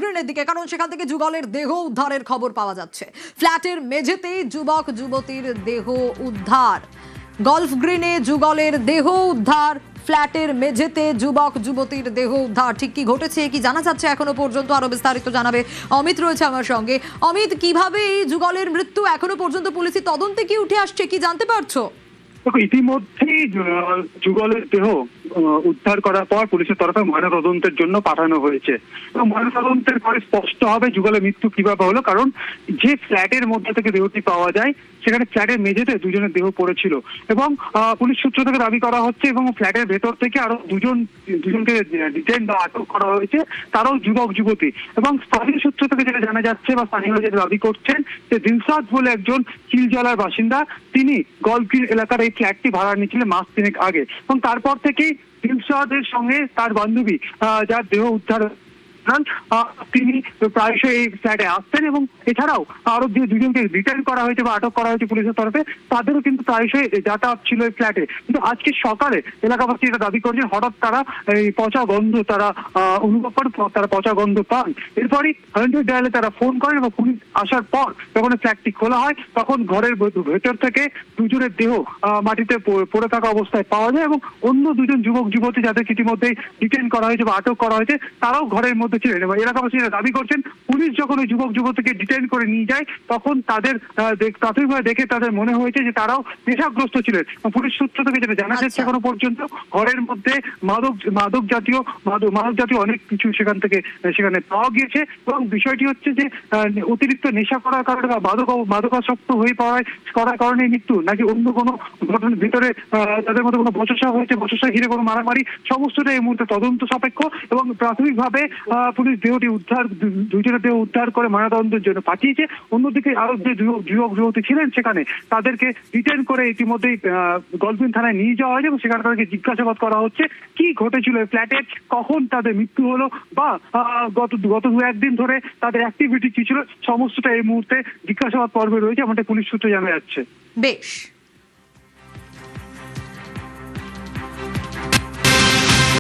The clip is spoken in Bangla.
গ্রিনের দিকে, কারণ সেখান থেকে যুগলের দেহ উদ্ধারের খবর পাওয়া যাচ্ছে। ফ্ল্যাটের মেঝেতে যুবক যুবতীর দেহ উদ্ধার। গলফ গ্রিনে যুগলের দেহ উদ্ধার, ফ্ল্যাটের মেঝেতে যুবক যুবতীর দেহ উদ্ধার। ঠিক কি ঘটেছে, কি জানা যাচ্ছে এখনো পর্যন্ত, আরো বিস্তারিত জানাবে অমিত রয়েছে আমার সঙ্গে। অমিত, কিভাবে এই যুগলের মৃত্যু এখনো পর্যন্ত পুলিশি তদন্তে কি উঠে আসছে, কি জানতে পারছো? ইতিমধ্যেই যুগলের দেহ উদ্ধার করার পর পুলিশের তরফে ময়নাতদন্তের জন্য পাঠানো হয়েছে এবং ময়নাতদন্তের পরে স্পষ্ট হবে যুগলের মৃত্যু কিভাবে হলো। কারণ যে ফ্ল্যাটের মধ্যে থেকে দেহটি পাওয়া যায় সেখানে ফ্ল্যাটের মেঝেতে দুজনের দেহ পড়েছিল এবং পুলিশ সূত্র থেকে দাবি করা হচ্ছে এবং ফ্ল্যাটের ভেতর থেকে আরো দুজনকে ডিটেইন বা আটক করা হয়েছে, তারাও যুবক যুবতী। এবং স্থানীয় সূত্র থেকে যেটা জানা যাচ্ছে বা স্থানীয়রা যেটা দাবি করছেন যে দিলশাদ বলে একজন চিলজলার বাসিন্দা, তিনি গলফগ্রিন এলাকার এই ফ্ল্যাটটি ভাড়া নিয়েছিলেন মাস তিনেক আগে এবং তারপর থেকেই দিলশাদের সঙ্গে তার বান্ধবী যার দেহ উদ্ধার তিনি প্রায়শই এই ফ্ল্যাটে আসতেন এবং এছাড়াও আরো যে দুজনকে ডিটেইন করা হয়েছে বা আটক করা হয়েছে পুলিশের তরফে, তাদেরও কিন্তু প্রায়শই যাতায়াত ছিল এই ফ্ল্যাটে। কিন্তু আজকে সকালে এলাকাবাসী এটা দাবি করছেন হঠাৎ তারা এই পচা গন্ধ তারা অনুভব করে, তারা পচা গন্ধ পান। এরপরই 100 ডায়ালে তারা ফোন করেন এবং পুলিশ আসার পর যখন ফ্ল্যাটটি খোলা হয় তখন ঘরের ভেতর থেকে দুজনের দেহ মাটিতে পড়ে থাকা অবস্থায় পাওয়া যায় এবং অন্য দুজন যুবক যুবতী যাদেরকে ইতিমধ্যেই ডিটেইন করা হয়েছে বা আটক করা হয়েছে তারাও ঘরের মধ্যে ছিলেন। এবং এলাকাবাসীরা দাবি করছেন পুলিশ যখন ওই যুবক যুবতীকে ডিটেইন করে নিয়ে যায় তখন তাদের প্রাথমিকভাবে দেখে তাদের মনে হয়েছে যে তারাও নেশাগ্রস্ত ছিলেন। পুলিশ সূত্র থেকে যেটা জানা যাচ্ছে এখনো পর্যন্ত ঘরের মধ্যে মাদক জাতীয় অনেক কিছু সেখানে পাওয়া গিয়েছে এবং বিষয়টি হচ্ছে যে অতিরিক্ত নেশা করার কারণে বা মাদকাসক্ত হয়ে করার কারণে মৃত্যু, নাকি অন্য কোনো ঘটনার ভিতরে তাদের মধ্যে কোনো বচসা হয়েছে, বচসা ঘিরে কোনো মারামারি, সমস্তটা এই মুহূর্তে তদন্ত সাপেক্ষ। এবং প্রাথমিকভাবে পুলিশ দেহটি দুজনের দেহ উদ্ধার করে ময়নাতদন্তের জন্য পাঠিয়েছে। অন্যদিকে আরো যে যুবক যুবতী ছিলেন সেখানে তাদেরকে ডিটেইন করে ইতিমধ্যেই গলফগ্রিন থানায় নিয়ে যাওয়া হয়েছে এবং সেখানে তাদেরকে জিজ্ঞাসাবাদ করা হচ্ছে কি ঘটেছিল এই ফ্ল্যাটে, কখন তাদের মৃত্যু হলো বা গত 2-1 দিন ধরে তাদের অ্যাক্টিভিটি কি ছিল, সমস্তটা এই মুহূর্তে জিজ্ঞাসাবাদ পর্বে রয়েছে, এমনটা পুলিশ সূত্রে জানা যাচ্ছে। বেশ।